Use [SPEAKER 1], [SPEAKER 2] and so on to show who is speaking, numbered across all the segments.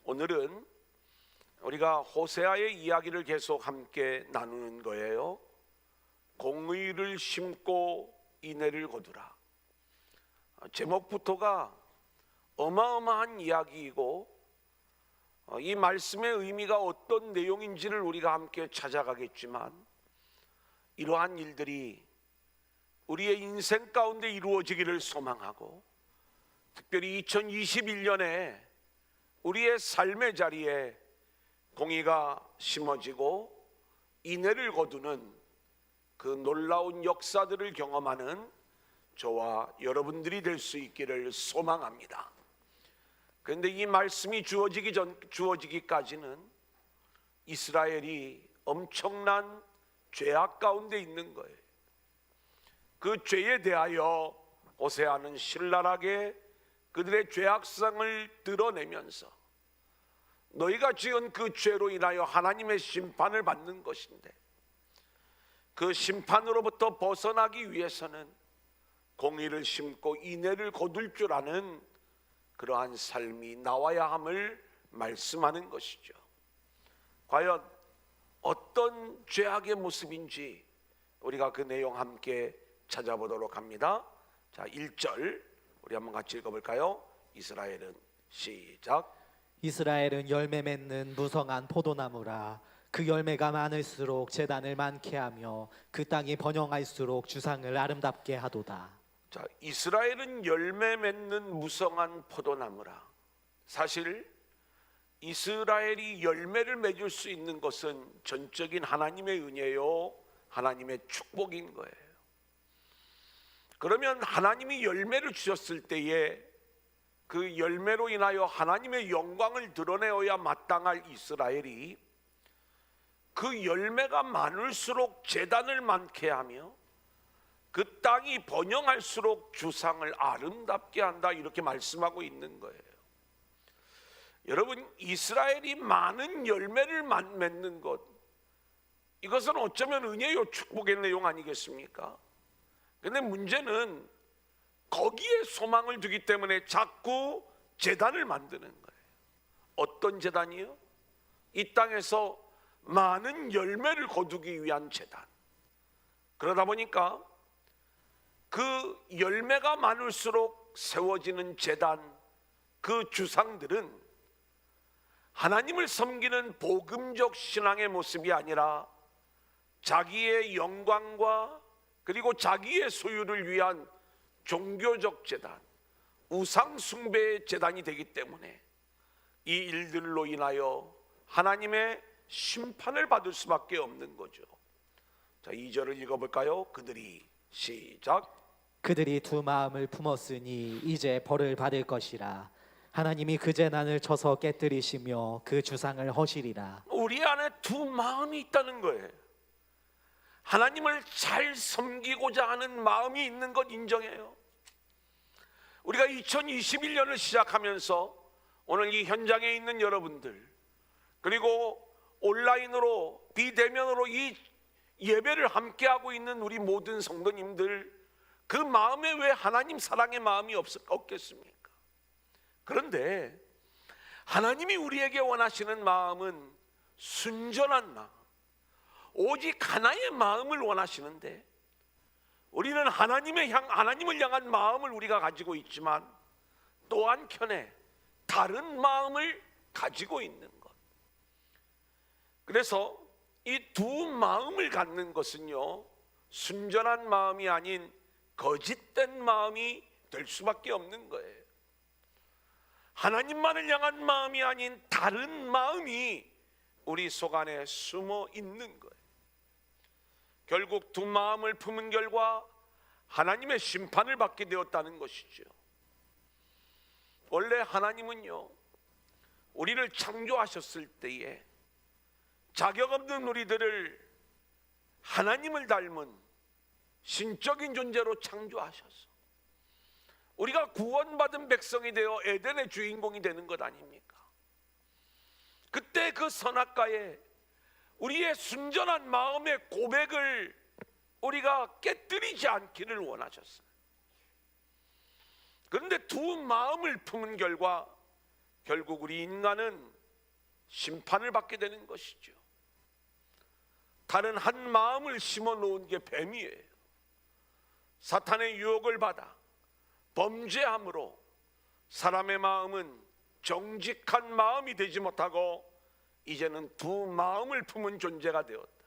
[SPEAKER 1] 오늘은 우리가 호세아의 이야기를 계속 함께 나누는 거예요. 공의를 심고 인애를 거두라. 제목부터가 어마어마한 이야기이고 이 말씀의 의미가 어떤 내용인지를 우리가 함께 찾아가겠지만, 이러한 일들이 우리의 인생 가운데 이루어지기를 소망하고, 특별히 2021년에 우리의 삶의 자리에 공의가 심어지고 인애를 거두는 그 놀라운 역사들을 경험하는 저와 여러분들이 될 수 있기를 소망합니다. 그런데 이 말씀이 주어지기까지는 이스라엘이 엄청난 죄악 가운데 있는 거예요. 그 죄에 대하여 호세아는 신랄하게 그들의 죄악성을 드러내면서 너희가 지은 그 죄로 인하여 하나님의 심판을 받는 것인데, 그 심판으로부터 벗어나기 위해서는 공의를 심고 인애를 거둘 줄 아는 그러한 삶이 나와야 함을 말씀하는 것이죠. 과연 어떤 죄악의 모습인지 우리가 그 내용 함께 찾아보도록 합니다. 자, 1절 우리 한번 같이 읽어볼까요? 이스라엘은 시작.
[SPEAKER 2] 이스라엘은 열매 맺는 무성한 포도나무라. 그 열매가 많을수록 제단을 많게 하며 그 땅이 번영할수록 주상을 아름답게 하도다.
[SPEAKER 1] 자, 이스라엘은 열매 맺는 무성한 포도나무라. 사실 이스라엘이 열매를 맺을 수 있는 것은 전적인 하나님의 은혜요, 하나님의 축복인 거예요. 그러면 하나님이 열매를 주셨을 때에 그 열매로 인하여 하나님의 영광을 드러내어야 마땅할 이스라엘이 그 열매가 많을수록 제단을 많게 하며 그 땅이 번영할수록 주상을 아름답게 한다, 이렇게 말씀하고 있는 거예요. 여러분, 이스라엘이 많은 열매를 맺는 것, 이것은 어쩌면 은혜요 축복의 내용 아니겠습니까? 근데 문제는 거기에 소망을 두기 때문에 자꾸 제단을 만드는 거예요. 어떤 제단이요? 이 땅에서 많은 열매를 거두기 위한 제단. 그러다 보니까 그 열매가 많을수록 세워지는 제단, 그 주상들은 하나님을 섬기는 복음적 신앙의 모습이 아니라 자기의 영광과 그리고 자기의 소유를 위한 종교적 제단, 우상 숭배의 제단이 되기 때문에 이 일들로 인하여 하나님의 심판을 받을 수밖에 없는 거죠. 자, 2절을 읽어볼까요? 그들이 시작.
[SPEAKER 2] 그들이 두 마음을 품었으니 이제 벌을 받을 것이라. 하나님이 그 제단을 쳐서 깨뜨리시며 그 주상을 허시리라.
[SPEAKER 1] 우리 안에 두 마음이 있다는 거예요. 하나님을 잘 섬기고자 하는 마음이 있는 것 인정해요. 우리가 2021년을 시작하면서 오늘 이 현장에 있는 여러분들, 그리고 온라인으로 비대면으로 이 예배를 함께하고 있는 우리 모든 성도님들, 그 마음에 왜 하나님 사랑의 마음이 없겠습니까? 그런데 하나님이 우리에게 원하시는 마음은 순전한 마음, 오직 하나의 마음을 원하시는데, 우리는 하나님을 향한 마음을 우리가 가지고 있지만 또 한켠에 다른 마음을 가지고 있는 것. 그래서 이 두 마음을 갖는 것은요, 순전한 마음이 아닌 거짓된 마음이 될 수밖에 없는 거예요. 하나님만을 향한 마음이 아닌 다른 마음이 우리 속 안에 숨어 있는 거예요. 결국 두 마음을 품은 결과 하나님의 심판을 받게 되었다는 것이죠. 원래 하나님은요, 우리를 창조하셨을 때에 자격 없는 우리들을 하나님을 닮은 신적인 존재로 창조하셔서 우리가 구원받은 백성이 되어 에덴의 주인공이 되는 것 아닙니까? 그때 그 선악과에 우리의 순전한 마음의 고백을 우리가 깨뜨리지 않기를 원하셨어요. 그런데 두 마음을 품은 결과 결국 우리 인간은 심판을 받게 되는 것이죠. 다른 한 마음을 심어 놓은 게 뱀이에요. 사탄의 유혹을 받아 범죄함으로 사람의 마음은 정직한 마음이 되지 못하고 이제는 두 마음을 품은 존재가 되었다.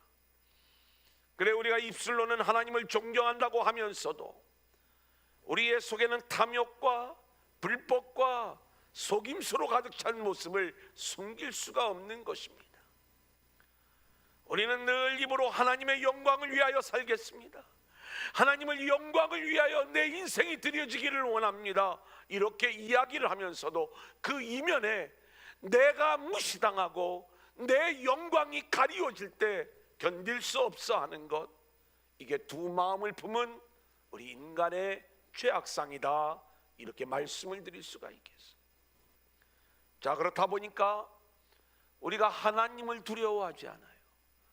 [SPEAKER 1] 그래 우리가 입술로는 하나님을 존경한다고 하면서도 우리의 속에는 탐욕과 불법과 속임수로 가득 찬 모습을 숨길 수가 없는 것입니다. 우리는 늘 입으로 하나님의 영광을 위하여 살겠습니다. 하나님의 영광을 위하여 내 인생이 드려지기를 원합니다. 이렇게 이야기를 하면서도 그 이면에 내가 무시당하고 내 영광이 가리워질 때 견딜 수 없어 하는 것, 이게 두 마음을 품은 우리 인간의 죄악상이다, 이렇게 말씀을 드릴 수가 있겠어요. 자, 그렇다 보니까 우리가 하나님을 두려워하지 않아요.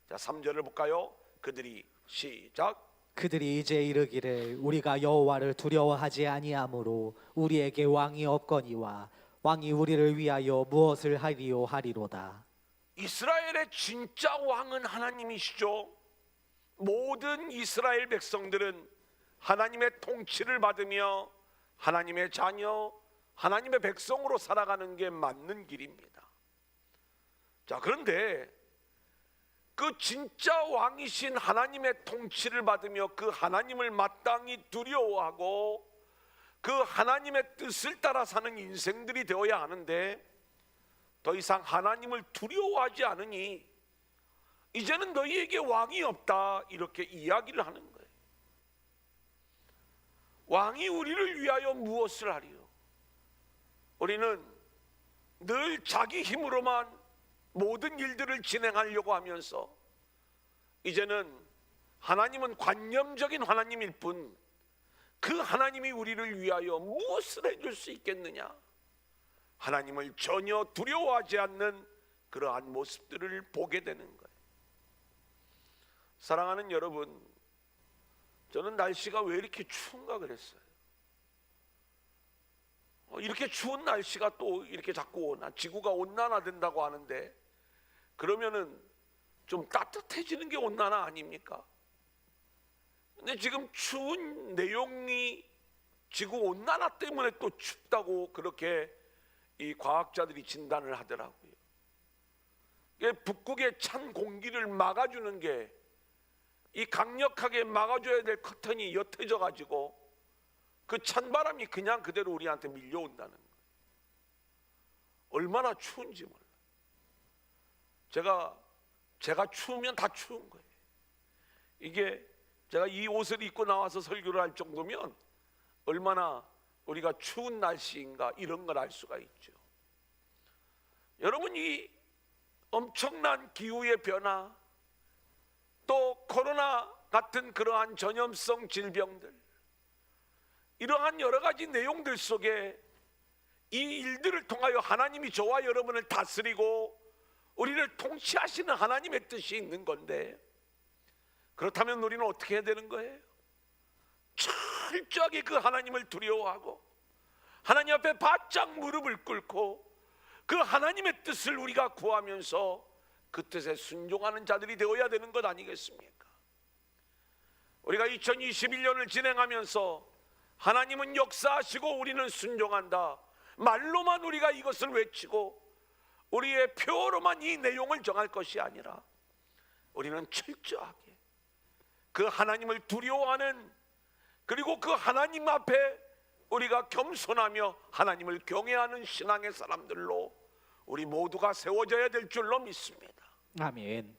[SPEAKER 1] 자, 3절을 볼까요? 그들이 시작.
[SPEAKER 2] 그들이 이제 이르기를 우리가 여호와를 두려워하지 아니하므로 우리에게 왕이 없거니와 왕이 우리를 위하여 무엇을 하리요 하리로다.
[SPEAKER 1] 이스라엘의 진짜 왕은 하나님이시죠. 모든 이스라엘 백성들은 하나님의 통치를 받으며 하나님의 자녀, 하나님의 백성으로 살아가는 게 맞는 길입니다. 자, 그런데 그 진짜 왕이신 하나님의 통치를 받으며 그 하나님을 마땅히 두려워하고 그 하나님의 뜻을 따라 사는 인생들이 되어야 하는데, 더 이상 하나님을 두려워하지 않으니 이제는 너희에게 왕이 없다, 이렇게 이야기를 하는 거예요. 왕이 우리를 위하여 무엇을 하리요? 우리는 늘 자기 힘으로만 모든 일들을 진행하려고 하면서 이제는 하나님은 관념적인 하나님일 뿐 그 하나님이 우리를 위하여 무엇을 해줄 수 있겠느냐? 하나님을 전혀 두려워하지 않는 그러한 모습들을 보게 되는 거예요. 사랑하는 여러분, 저는 날씨가 왜 이렇게 추운가 그랬어요. 이렇게 추운 날씨가 또 이렇게 자꾸 지구가 온난화된다고 하는데, 그러면은 좀 따뜻해지는 게 온난화 아닙니까? 근데 지금 추운 내용이 지구 온난화 때문에 또 춥다고 그렇게 이 과학자들이 진단을 하더라고요. 북극의 찬 공기를 막아주는 게, 이 강력하게 막아줘야 될 커튼이 옅어져 가지고 그 찬바람이 그냥 그대로 우리한테 밀려온다는 거예요. 얼마나 추운지 몰라요. 제가 추우면 다 추운 거예요. 이게 제가 이 옷을 입고 나와서 설교를 할 정도면 얼마나 우리가 추운 날씨인가, 이런 걸 알 수가 있죠. 여러분, 이 엄청난 기후의 변화, 또 코로나 같은 그러한 전염성 질병들, 이러한 여러 가지 내용들 속에 이 일들을 통하여 하나님이 저와 여러분을 다스리고 우리를 통치하시는 하나님의 뜻이 있는 건데, 그렇다면 우리는 어떻게 해야 되는 거예요? 철저하게 그 하나님을 두려워하고 하나님 앞에 바짝 무릎을 꿇고 그 하나님의 뜻을 우리가 구하면서 그 뜻에 순종하는 자들이 되어야 되는 것 아니겠습니까? 우리가 2021년을 진행하면서 하나님은 역사하시고 우리는 순종한다, 말로만 우리가 이것을 외치고 우리의 표로만 이 내용을 정할 것이 아니라, 우리는 철저하게 그 하나님을 두려워하는, 그리고 그 하나님 앞에 우리가 겸손하며 하나님을 경외하는 신앙의 사람들로 우리 모두가 세워져야 될 줄로 믿습니다.
[SPEAKER 2] 아멘.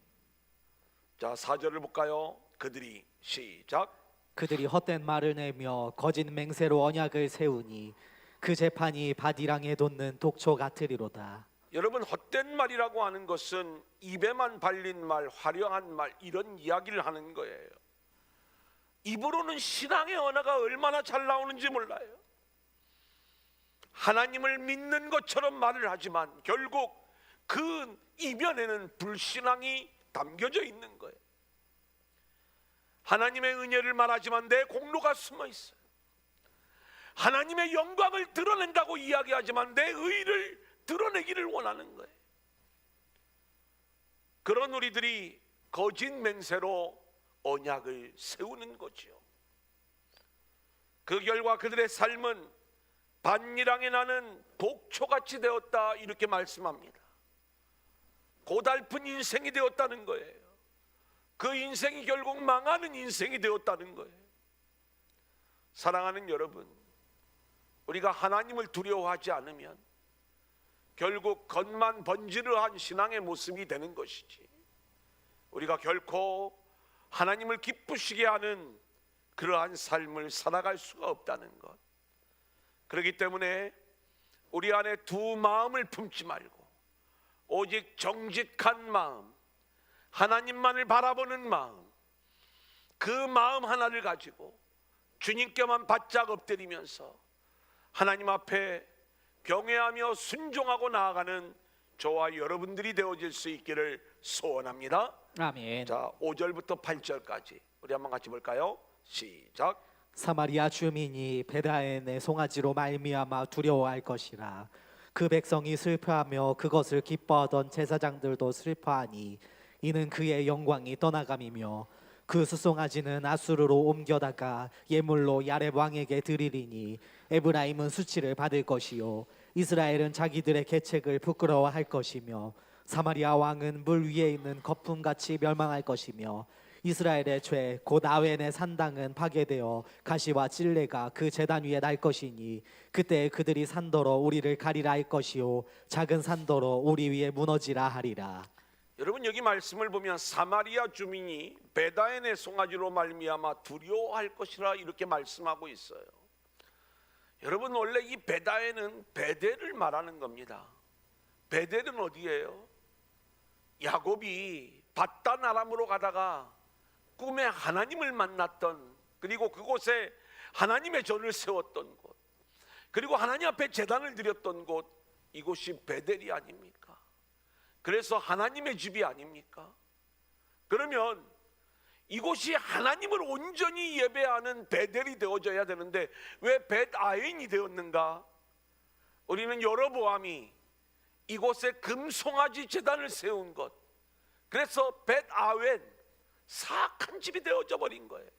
[SPEAKER 1] 자, 4절을 볼까요? 그들이 시작.
[SPEAKER 2] 그들이 헛된 말을 내며 거짓 맹세로 언약을 세우니 그 재판이 바디랑에 돋는 독초 같으리로다.
[SPEAKER 1] 여러분, 헛된 말이라고 하는 것은 입에만 발린 말, 화려한 말, 이런 이야기를 하는 거예요. 입으로는 신앙의 언어가 얼마나 잘 나오는지 몰라요. 하나님을 믿는 것처럼 말을 하지만 결국 그 이면에는 불신앙이 담겨져 있는 거예요. 하나님의 은혜를 말하지만 내 공로가 숨어 있어요. 하나님의 영광을 드러낸다고 이야기하지만 내 의를 드러내기를 원하는 거예요. 그런 우리들이 거짓 맹세로 언약을 세우는 거지요. 그 결과 그들의 삶은 반일항에 나는 독초같이 되었다, 이렇게 말씀합니다. 고달픈 인생이 되었다는 거예요. 그 인생이 결국 망하는 인생이 되었다는 거예요. 사랑하는 여러분, 우리가 하나님을 두려워하지 않으면 결국 겉만 번지르한 신앙의 모습이 되는 것이지, 우리가 결코 하나님을 기쁘시게 하는 그러한 삶을 살아갈 수가 없다는 것. 그렇기 때문에 우리 안에 두 마음을 품지 말고 오직 정직한 마음, 하나님만을 바라보는 마음, 그 마음 하나를 가지고 주님께만 바짝 엎드리면서 하나님 앞에 경외하며 순종하고 나아가는 저와 여러분들이 되어질 수 있기를 소원합니다.
[SPEAKER 2] 아멘.
[SPEAKER 1] 자, 5절부터 8절까지 우리 한번 같이 볼까요? 시작.
[SPEAKER 2] 사마리아 주민이 베다엔의 송아지로 말미암아 두려워할 것이라. 그 백성이 슬퍼하며 그것을 기뻐하던 제사장들도 슬퍼하니 이는 그의 영광이 떠나감이며 그 수송아지는 아수르로 옮겨다가 예물로 야렙 왕에게 드리리니 에브라임은 수치를 받을 것이요 이스라엘은 자기들의 계책을 부끄러워할 것이며 사마리아 왕은 물 위에 있는 거품같이 멸망할 것이며 이스라엘의 죄 곧 아웬의 산당은 파괴되어 가시와 찔레가 그 제단 위에 날 것이니 그때 그들이 산더러 우리를 가리라 할 것이요 작은 산더러 우리 위에 무너지라 하리라.
[SPEAKER 1] 여러분, 여기 말씀을 보면 사마리아 주민이 베다엔의 송아지로 말미암아 두려워할 것이라 이렇게 말씀하고 있어요. 여러분, 원래 이 베다엔은 베델을 말하는 겁니다. 베델은 어디예요? 야곱이 밧단 아람으로 가다가 꿈에 하나님을 만났던, 그리고 그곳에 하나님의 전을 세웠던 곳, 그리고 하나님 앞에 제단을 드렸던 곳, 이곳이 베델이 아닙니까? 그래서 하나님의 집이 아닙니까? 그러면 이곳이 하나님을 온전히 예배하는 베델이 되어져야 되는데 왜 벳아웬이 되었는가? 우리는 여로보암이 이곳에 금송아지 제단을 세운 것, 그래서 벳아웬, 사악한 집이 되어져 버린 거예요.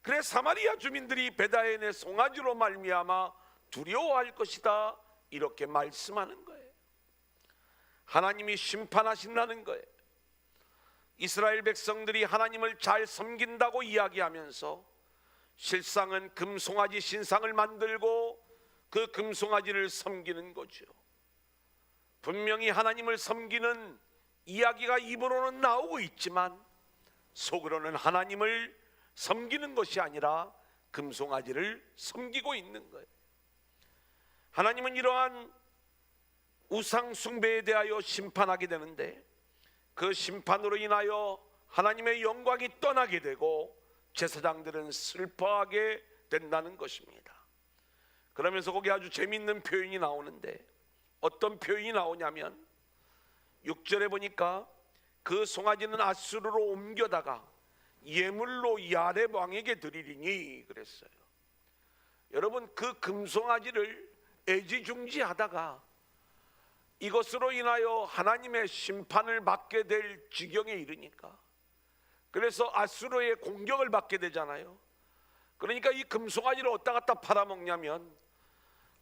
[SPEAKER 1] 그래서 사마리아 주민들이 베다엔의 송아지로 말미암아 두려워할 것이다, 이렇게 말씀하는 거예요. 하나님이 심판하신다는 거예요. 이스라엘 백성들이 하나님을 잘 섬긴다고 이야기하면서 실상은 금송아지 신상을 만들고 그 금송아지를 섬기는 거죠. 분명히 하나님을 섬기는 이야기가 입으로는 나오고 있지만 속으로는 하나님을 섬기는 것이 아니라 금송아지를 섬기고 있는 거예요. 하나님은 이러한 우상 숭배에 대하여 심판하게 되는데 그 심판으로 인하여 하나님의 영광이 떠나게 되고 제사장들은 슬퍼하게 된다는 것입니다. 그러면서 거기 아주 재미있는 표현이 나오는데, 어떤 표현이 나오냐면 6절에 보니까 그 송아지는 아수르로 옮겨다가 예물로 야렙 왕에게 드리리니 그랬어요. 여러분, 그 금송아지를 애지중지하다가 이것으로 인하여 하나님의 심판을 받게 될 지경에 이르니까, 그래서 아수르의 공격을 받게 되잖아요. 그러니까 이 금송아지를 어디다 갖다 팔아먹냐면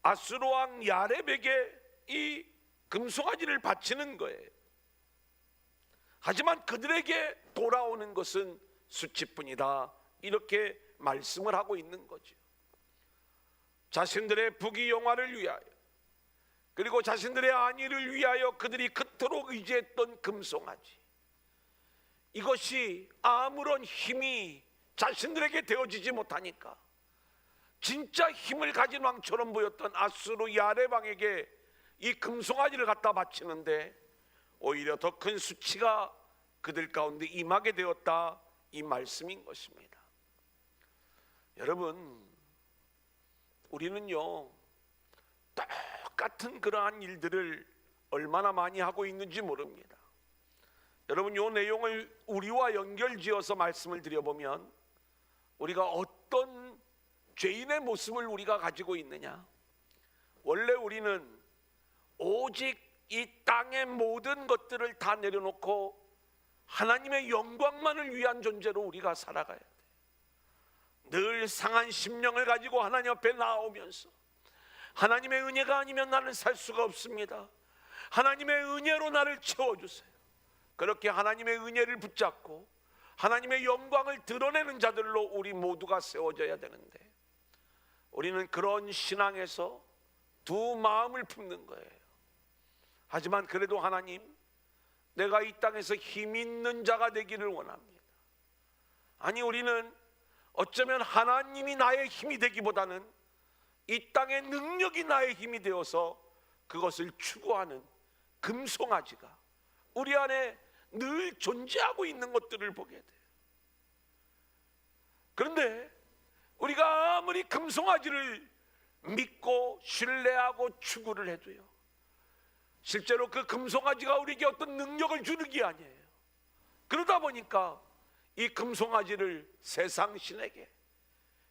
[SPEAKER 1] 아수르 왕 야렙에게 이 금송아지를 바치는 거예요. 하지만 그들에게 돌아오는 것은 수치뿐이다, 이렇게 말씀을 하고 있는 거죠. 자신들의 부귀영화를 위하여, 그리고 자신들의 안위를 위하여 그들이 그토록 의지했던 금송아지, 이것이 아무런 힘이 자신들에게 되어지지 못하니까 진짜 힘을 가진 왕처럼 보였던 아수르 야렙 왕에게 이 금송아지를 갖다 바치는데 오히려 더 큰 수치가 그들 가운데 임하게 되었다, 이 말씀인 것입니다. 여러분, 우리는요 똑같은 그러한 일들을 얼마나 많이 하고 있는지 모릅니다. 여러분, 이 내용을 우리와 연결지어서 말씀을 드려보면 우리가 어떤 죄인의 모습을 우리가 가지고 있느냐, 원래 우리는 오직 이 땅의 모든 것들을 다 내려놓고 하나님의 영광만을 위한 존재로 우리가 살아가야 돼. 늘 상한 심령을 가지고 하나님 앞에 나오면서 하나님의 은혜가 아니면 나는 살 수가 없습니다. 하나님의 은혜로 나를 채워주세요. 그렇게 하나님의 은혜를 붙잡고 하나님의 영광을 드러내는 자들로 우리 모두가 세워져야 되는데, 우리는 그런 신앙에서 두 마음을 품는 거예요. 하지만 그래도 하나님, 내가 이 땅에서 힘 있는 자가 되기를 원합니다. 아니, 우리는 어쩌면 하나님이 나의 힘이 되기보다는 이 땅의 능력이 나의 힘이 되어서 그것을 추구하는 금송아지가 우리 안에 늘 존재하고 있는 것들을 보게 돼요. 그런데 우리가 아무리 금송아지를 믿고 신뢰하고 추구를 해도요, 실제로 그 금송아지가 우리에게 어떤 능력을 주는 게 아니에요. 그러다 보니까 이 금송아지를 세상 신에게,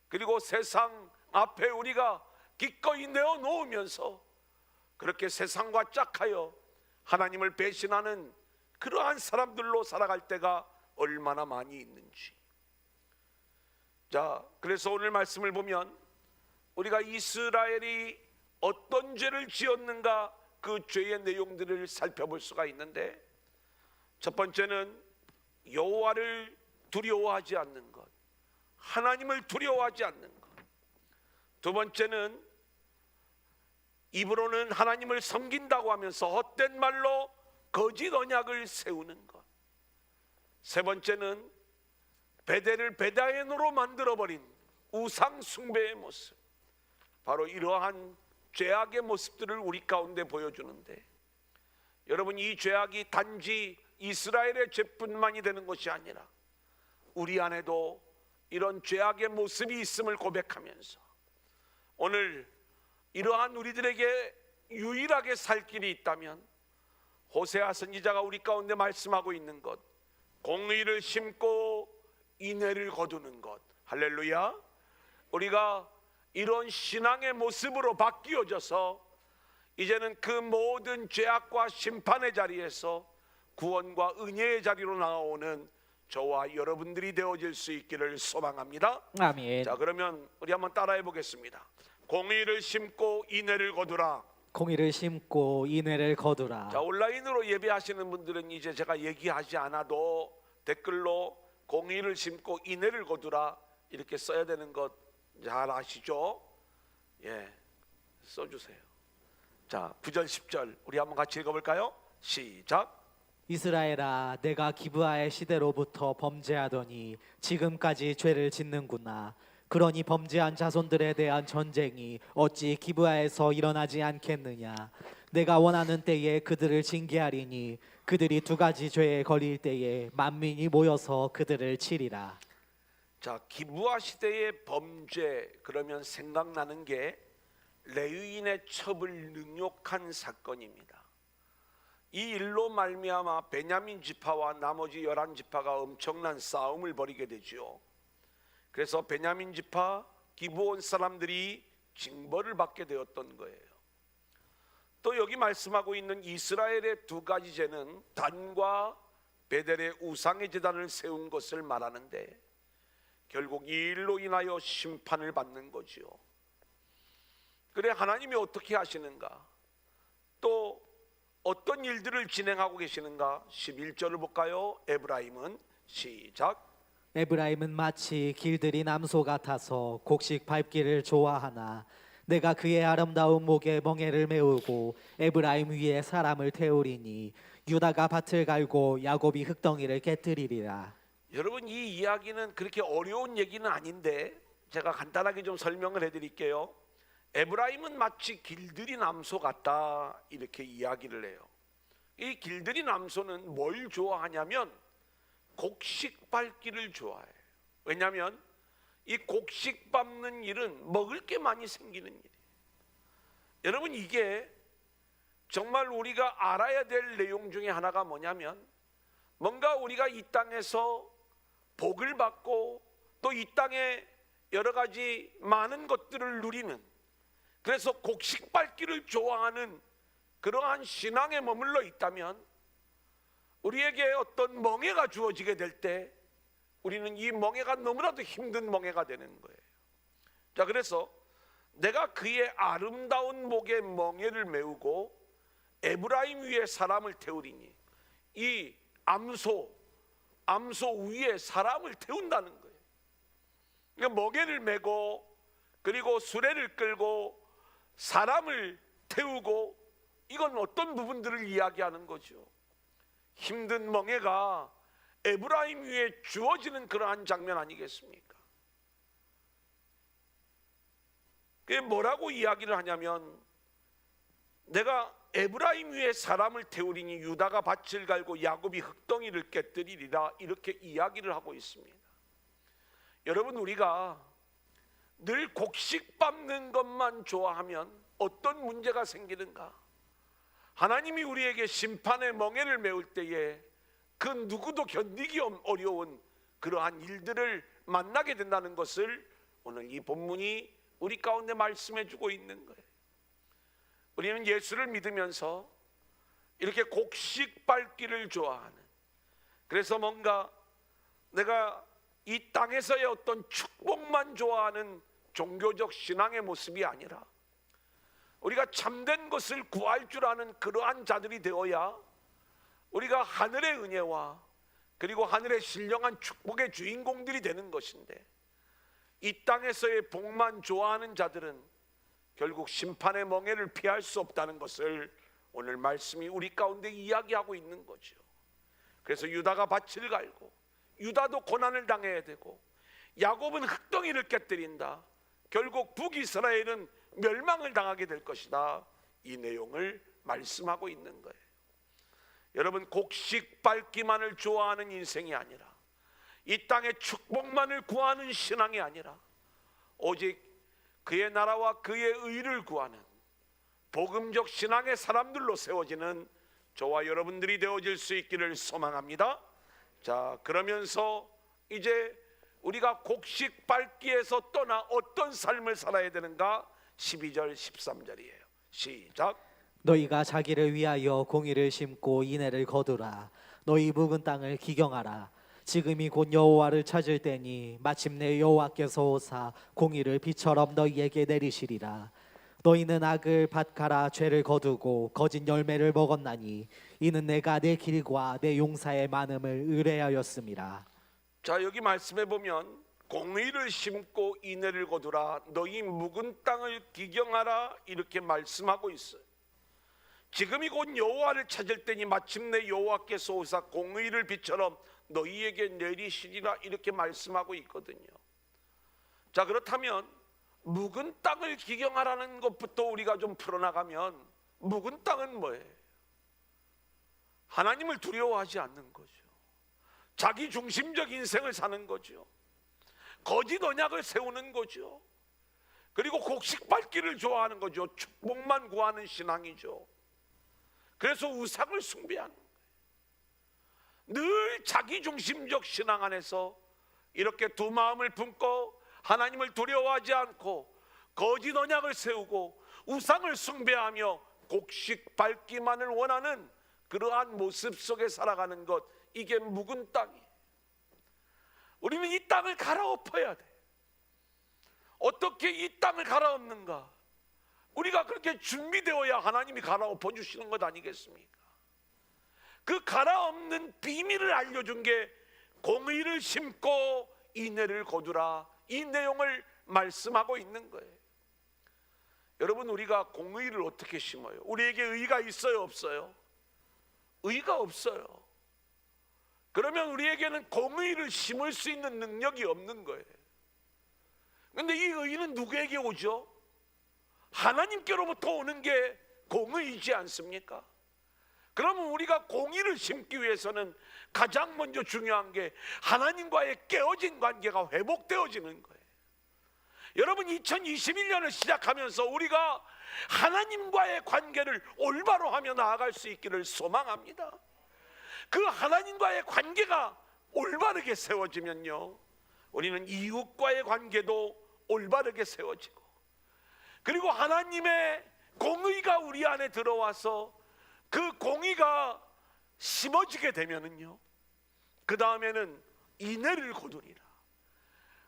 [SPEAKER 1] 그리고 세상 앞에 우리가 기꺼이 내어놓으면서 그렇게 세상과 짝하여 하나님을 배신하는 그러한 사람들로 살아갈 때가 얼마나 많이 있는지. 자, 그래서 오늘 말씀을 보면 우리가 이스라엘이 어떤 죄를 지었는가, 그 죄의 내용들을 살펴볼 수가 있는데, 첫 번째는 여호와를 두려워하지 않는 것, 하나님을 두려워하지 않는 것. 두 번째는 입으로는 하나님을 섬긴다고 하면서 헛된 말로 거짓 언약을 세우는 것. 세 번째는 베델을 베다엔으로 만들어버린 우상 숭배의 모습. 바로 이러한 죄악의 모습들을 우리 가운데 보여주는데, 여러분, 이 죄악이 단지 이스라엘의 죄뿐만이 되는 것이 아니라 우리 안에도 이런 죄악의 모습이 있음을 고백하면서, 오늘 이러한 우리들에게 유일하게 살 길이 있다면 호세아 선지자가 우리 가운데 말씀하고 있는 것, 공의를 심고 인애를 거두는 것. 할렐루야. 우리가 이런 신앙의 모습으로 바뀌어져서 이제는 그 모든 죄악과 심판의 자리에서 구원과 은혜의 자리로 나아오는 저와 여러분들이 되어질 수 있기를 소망합니다.
[SPEAKER 2] 아멘.
[SPEAKER 1] 자, 그러면 우리 한번 따라해 보겠습니다. 공의를 심고 인애를 거두라.
[SPEAKER 2] 공의를 심고 인애를 거두라.
[SPEAKER 1] 자, 온라인으로 예배하시는 분들은 이제 제가 얘기하지 않아도 댓글로 공의를 심고 인애를 거두라 이렇게 써야 되는 것 잘 아시죠? 예, 써주세요. 자, 9절 10절 우리 한번 같이 읽어볼까요? 시작.
[SPEAKER 2] 이스라엘아, 내가 기브아의 시대로부터 범죄하더니 지금까지 죄를 짓는구나. 그러니 범죄한 자손들에 대한 전쟁이 어찌 기브아에서 일어나지 않겠느냐. 내가 원하는 때에 그들을 징계하리니 그들이 두 가지 죄에 걸릴 때에 만민이 모여서 그들을 치리라.
[SPEAKER 1] 자, 기브아 시대의 범죄, 그러면 생각나는 게 레위인의 첩을 능욕한 사건입니다. 이 일로 말미암아 베냐민 지파와 나머지 11지파가 엄청난 싸움을 벌이게 되지요. 그래서 베냐민 지파, 기브온 사람들이 징벌을 받게 되었던 거예요. 또 여기 말씀하고 있는 이스라엘의 두 가지 죄는 단과 베델의 우상의 제단을 세운 것을 말하는데, 결국 이 일로 인하여 심판을 받는 거지요. 그래, 하나님이 어떻게 하시는가? 또 어떤 일들을 진행하고 계시는가? 11절을 볼까요? 에브라임은 시작.
[SPEAKER 2] 에브라임은 마치 길들이 남소 같아서 곡식 밟기를 좋아하나 내가 그의 아름다운 목에 멍에를 메우고 에브라임 위에 사람을 태우리니 유다가 밭을 갈고 야곱이 흙덩이를 깨뜨리리라.
[SPEAKER 1] 여러분, 이 이야기는 그렇게 어려운 얘기는 아닌데 제가 간단하게 좀 설명을 해드릴게요. 에브라임은 마치 길들이 남소 같다 이렇게 이야기를 해요. 이 길들이 남소는 뭘 좋아하냐면 곡식 밟기를 좋아해요. 왜냐하면 이 곡식 밟는 일은 먹을 게 많이 생기는 일이에요. 여러분, 이게 정말 우리가 알아야 될 내용 중에 하나가 뭐냐면, 뭔가 우리가 이 땅에서 복을 받고 또 이 땅에 여러 가지 많은 것들을 누리는, 그래서 곡식 밟기를 좋아하는 그러한 신앙에 머물러 있다면 우리에게 어떤 멍해가 주어지게 될 때 우리는 이 멍해가 너무나도 힘든 멍해가 되는 거예요. 자, 그래서 내가 그의 아름다운 목에 멍해를 메우고 에브라임 위에 사람을 태우리니, 이 암소 위에 사람을 태운다는 거예요. 그러니까 멍에를 메고 그리고 수레를 끌고 사람을 태우고, 이건 어떤 부분들을 이야기하는 거죠? 힘든 멍에가 에브라임 위에 주어지는 그러한 장면 아니겠습니까? 그게 뭐라고 이야기를 하냐면, 내가 에브라임 위에 사람을 태우리니 유다가 밭을 갈고 야곱이 흙덩이를 깨뜨리리라, 이렇게 이야기를 하고 있습니다. 여러분, 우리가 늘 곡식 밟는 것만 좋아하면 어떤 문제가 생기는가? 하나님이 우리에게 심판의 멍에를 메울 때에 그 누구도 견디기 어려운 그러한 일들을 만나게 된다는 것을 오늘 이 본문이 우리 가운데 말씀해 주고 있는 거예요. 우리는 예수를 믿으면서 이렇게 곡식 밟기를 좋아하는, 그래서 뭔가 내가 이 땅에서의 어떤 축복만 좋아하는 종교적 신앙의 모습이 아니라 우리가 참된 것을 구할 줄 아는 그러한 자들이 되어야 우리가 하늘의 은혜와 그리고 하늘의 신령한 축복의 주인공들이 되는 것인데, 이 땅에서의 복만 좋아하는 자들은 결국 심판의 멍에를 피할 수 없다는 것을 오늘 말씀이 우리 가운데 이야기하고 있는 거죠. 그래서 유다가 밭을 갈고 유다도 고난을 당해야 되고 야곱은 흙덩이를 깨뜨린다. 결국 북이스라엘은 멸망을 당하게 될 것이다. 이 내용을 말씀하고 있는 거예요. 여러분, 곡식 밟기만을 좋아하는 인생이 아니라, 이 땅의 축복만을 구하는 신앙이 아니라, 오직 그의 나라와 그의 의를 구하는 복음적 신앙의 사람들로 세워지는 저와 여러분들이 되어질 수 있기를 소망합니다. 자, 그러면서 이제 우리가 곡식 밟기에서 떠나 어떤 삶을 살아야 되는가? 12절 13절이에요. 시작.
[SPEAKER 2] 너희가 자기를 위하여 공의를 심고 인애를 거두라. 너희 묵은 땅을 기경하라. 지금이 곧 여호와를 찾을 때니 마침내 여호와께서 오사 공의를 비처럼 너희에게 내리시리라. 너희는 악을 밭가라 죄를 거두고 거짓 열매를 먹었나니 이는 내가 내 길과 내 용사의 많음을 의뢰하였음이라.
[SPEAKER 1] 자, 여기 말씀해 보면 공의를 심고 인애를 거두라, 너희 묵은 땅을 기경하라, 이렇게 말씀하고 있어요. 지금이 곧 여호와를 찾을 때니 마침내 여호와께서 오사 공의를 비처럼 너희에게 내리시리라, 이렇게 말씀하고 있거든요. 자, 그렇다면 묵은 땅을 기경하라는 것부터 우리가 좀 풀어나가면, 묵은 땅은 뭐예요? 하나님을 두려워하지 않는 거죠. 자기 중심적 인생을 사는 거죠. 거짓 언약을 세우는 거죠. 그리고 곡식 밟기를 좋아하는 거죠. 축복만 구하는 신앙이죠. 그래서 우상을 숭배하는 거예요. 늘 자기 중심적 신앙 안에서 이렇게 두 마음을 품고 하나님을 두려워하지 않고 거짓 언약을 세우고 우상을 숭배하며 곡식 밟기만을 원하는 그러한 모습 속에 살아가는 것, 이게 묵은 땅이에요. 우리는 이 땅을 갈아엎어야 돼. 어떻게 이 땅을 갈아엎는가? 우리가 그렇게 준비되어야 하나님이 갈아엎어 주시는 것 아니겠습니까? 그 갈아엎는 비밀을 알려준 게 공의를 심고 인애를 거두라, 이 내용을 말씀하고 있는 거예요. 여러분, 우리가 공의를 어떻게 심어요? 우리에게 의가 있어요, 없어요? 의가 없어요. 그러면 우리에게는 공의를 심을 수 있는 능력이 없는 거예요. 그런데 이 의는 누구에게 오죠? 하나님께로부터 오는 게 공의이지 않습니까? 그러면 우리가 공의를 심기 위해서는 가장 먼저 중요한 게 하나님과의 깨어진 관계가 회복되어지는 거예요. 여러분, 2021년을 시작하면서 우리가 하나님과의 관계를 올바로 하며 나아갈 수 있기를 소망합니다. 그 하나님과의 관계가 올바르게 세워지면요, 우리는 이웃과의 관계도 올바르게 세워지고, 그리고 하나님의 공의가 우리 안에 들어와서 그 공의가 심어지게 되면은요, 그 다음에는 인애를 거두리라.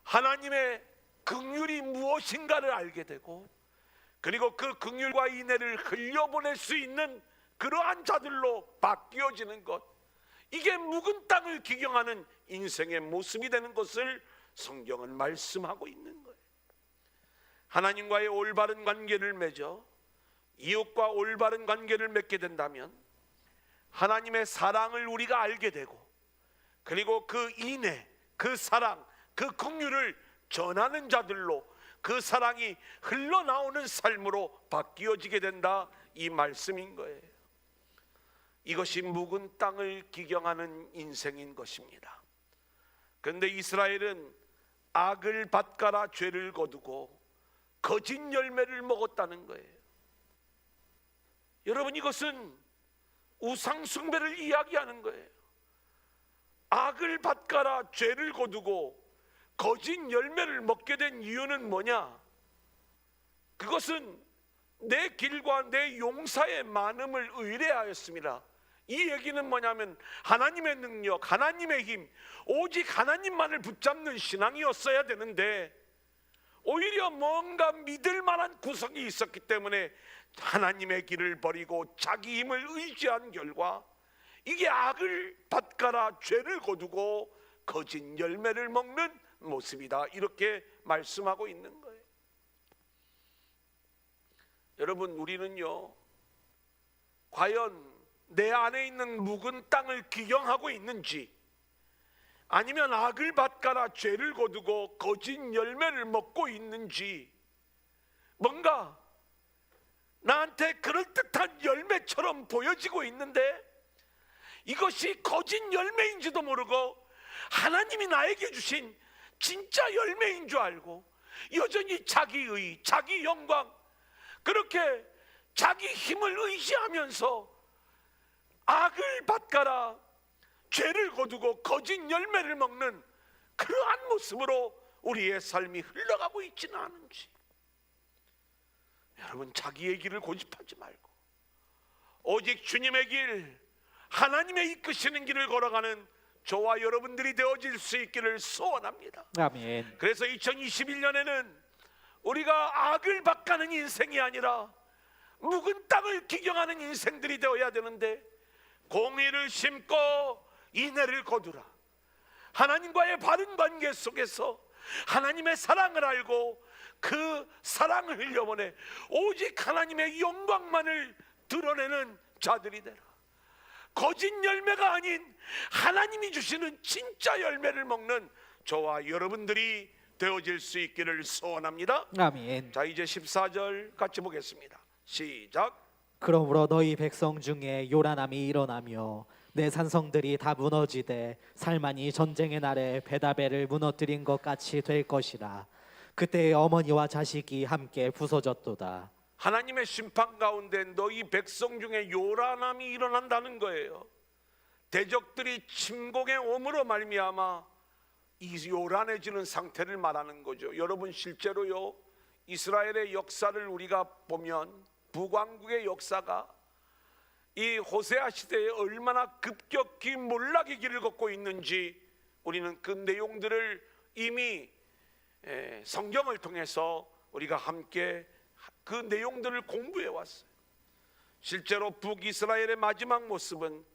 [SPEAKER 1] 하나님의 긍휼이 무엇인가를 알게 되고, 그리고 그 긍휼과 인애를 흘려보낼 수 있는 그러한 자들로 바뀌어지는 것, 이게 묵은 땅을 기경하는 인생의 모습이 되는 것을 성경은 말씀하고 있는 거예요. 하나님과의 올바른 관계를 맺어 이웃과 올바른 관계를 맺게 된다면 하나님의 사랑을 우리가 알게 되고, 그리고 그 인애, 그 사랑, 그 긍휼을 전하는 자들로 그 사랑이 흘러나오는 삶으로 바뀌어지게 된다, 이 말씀인 거예요. 이것이 묵은 땅을 기경하는 인생인 것입니다. 그런데 이스라엘은 악을 밭가라 죄를 거두고 거짓 열매를 먹었다는 거예요. 여러분, 이것은 우상 숭배를 이야기하는 거예요. 악을 밭가라 죄를 거두고 거짓 열매를 먹게 된 이유는 뭐냐? 그것은 내 길과 내 용사의 많음을 의뢰하였습니다. 이 얘기는 뭐냐면 하나님의 능력, 하나님의 힘, 오직 하나님만을 붙잡는 신앙이었어야 되는데, 오히려 뭔가 믿을 만한 구석이 있었기 때문에 하나님의 길을 버리고 자기 힘을 의지한 결과 이게 악을 밭가라 죄를 거두고 거짓 열매를 먹는 모습이다, 이렇게 말씀하고 있는 거예요. 여러분, 우리는요, 과연 내 안에 있는 묵은 땅을 기경하고 있는지, 아니면 악을 밭가라 죄를 거두고 거짓 열매를 먹고 있는지, 뭔가 나한테 그럴듯한 열매처럼 보여지고 있는데 이것이 거짓 열매인지도 모르고 하나님이 나에게 주신 진짜 열매인 줄 알고 여전히 자기의, 자기 영광, 그렇게 자기 힘을 의지하면서 악을 밭가라 죄를 거두고 거짓 열매를 먹는 그러한 모습으로 우리의 삶이 흘러가고 있지는 않은지, 여러분, 자기의 길을 고집하지 말고 오직 주님의 길, 하나님의 이끄시는 길을 걸어가는 저와 여러분들이 되어질 수 있기를 소원합니다.
[SPEAKER 2] 아멘.
[SPEAKER 1] 그래서 2021년에는 우리가 악을 밭가는 인생이 아니라 묵은 땅을 기경하는 인생들이 되어야 되는데, 공의를 심고 인애를 거두라. 하나님과의 바른 관계 속에서 하나님의 사랑을 알고 그 사랑을 흘려보내 오직 하나님의 영광만을 드러내는 자들이 되라. 거짓 열매가 아닌 하나님이 주시는 진짜 열매를 먹는 저와 여러분들이 되어질 수 있기를 소원합니다.
[SPEAKER 2] 아멘.
[SPEAKER 1] 자, 이제 14절 같이 보겠습니다. 시작.
[SPEAKER 2] 그러므로 너희 백성 중에 요란함이 일어나며 내 산성들이 다 무너지되 살만이 전쟁의 날에 베다벨을 무너뜨린 것 같이 될 것이라. 그때 어머니와 자식이 함께 부서졌도다.
[SPEAKER 1] 하나님의 심판 가운데 너희 백성 중에 요란함이 일어난다는 거예요. 대적들이 침공해 옴으로 말미암아 이 요란해지는 상태를 말하는 거죠. 여러분, 실제로요, 이스라엘의 역사를 우리가 보면 북왕국의 역사가 이 호세아 시대에 얼마나 급격히 몰락의 길을 걷고 있는지 우리는 그 내용들을 이미 성경을 통해서 우리가 함께 그 내용들을 공부해 왔어요. 실제로 북이스라엘의 마지막 모습은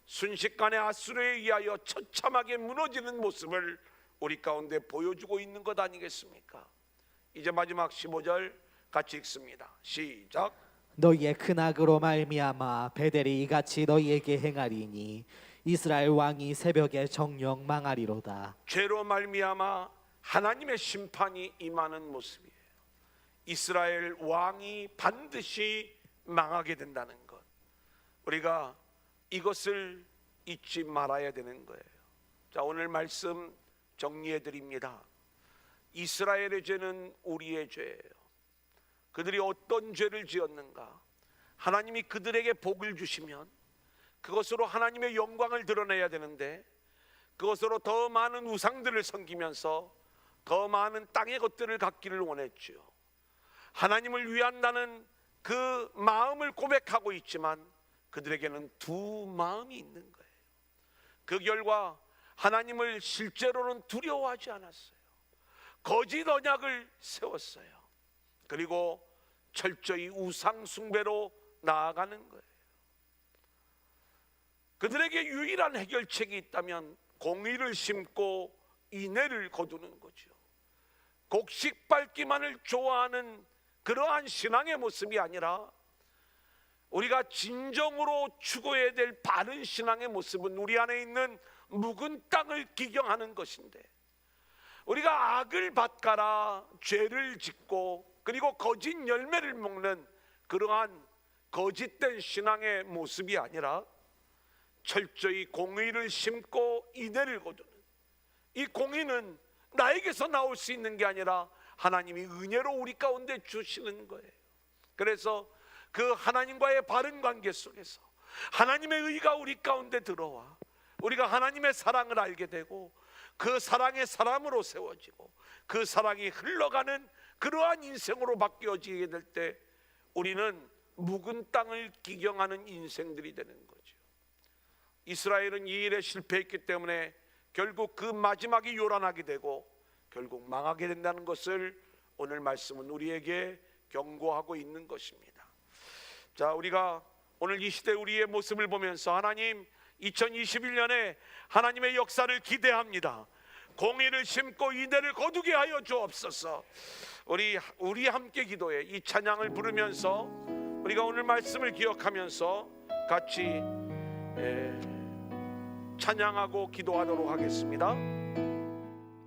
[SPEAKER 1] 순식간에 아수르에 의하여 처참하게 무너지는 모습을 우리 가운데 보여주고 있는 것 아니겠습니까? 이제 마지막 15절 같이 읽습니다. 시작.
[SPEAKER 2] 너희의 큰 악으로 말미암아 베델이 이같이 너희에게 행하리니 이스라엘 왕이 새벽에 정령 망하리로다.
[SPEAKER 1] 죄로 말미암아 하나님의 심판이 임하는 모습이에요. 이스라엘 왕이 반드시 망하게 된다는 것, 우리가 이것을 잊지 말아야 되는 거예요. 자, 오늘 말씀 정리해 드립니다. 이스라엘의 죄는 우리의 죄예요. 그들이 어떤 죄를 지었는가? 하나님이 그들에게 복을 주시면 그것으로 하나님의 영광을 드러내야 되는데, 그것으로 더 많은 우상들을 섬기면서 더 많은 땅의 것들을 갖기를 원했죠. 하나님을 위한다는 그 마음을 고백하고 있지만 그들에게는 두 마음이 있는 거예요. 그 결과 하나님을 실제로는 두려워하지 않았어요. 거짓 언약을 세웠어요. 그리고 철저히 우상 숭배로 나아가는 거예요. 그들에게 유일한 해결책이 있다면 공의를 심고 인애를 거두는 거죠. 곡식 밟기만을 좋아하는 그러한 신앙의 모습이 아니라 우리가 진정으로 추구해야 될 바른 신앙의 모습은 우리 안에 있는 묵은 땅을 기경하는 것인데, 우리가 악을 밭가라 죄를 짓고 그리고 거짓 열매를 먹는 그러한 거짓된 신앙의 모습이 아니라 철저히 공의를 심고 인애를 거두는, 이 공의는 나에게서 나올 수 있는 게 아니라 하나님이 은혜로 우리 가운데 주시는 거예요. 그래서 그 하나님과의 바른 관계 속에서 하나님의 의가 우리 가운데 들어와 우리가 하나님의 사랑을 알게 되고 그 사랑의 사람으로 세워지고 그 사랑이 흘러가는 그러한 인생으로 바뀌어지게 될 때 우리는 묵은 땅을 기경하는 인생들이 되는 거죠. 이스라엘은 이 일에 실패했기 때문에 결국 그 마지막이 요란하게 되고 결국 망하게 된다는 것을 오늘 말씀은 우리에게 경고하고 있는 것입니다. 자, 우리가 오늘 이 시대 우리의 모습을 보면서 하나님 2021년에 하나님의 역사를 기대합니다. 공의를 심고 인애를 거두게 하여 주옵소서. 우리 함께 기도해 이 찬양을 부르면서 우리가 오늘 말씀을 기억하면서 같이 찬양하고 기도하도록 하겠습니다.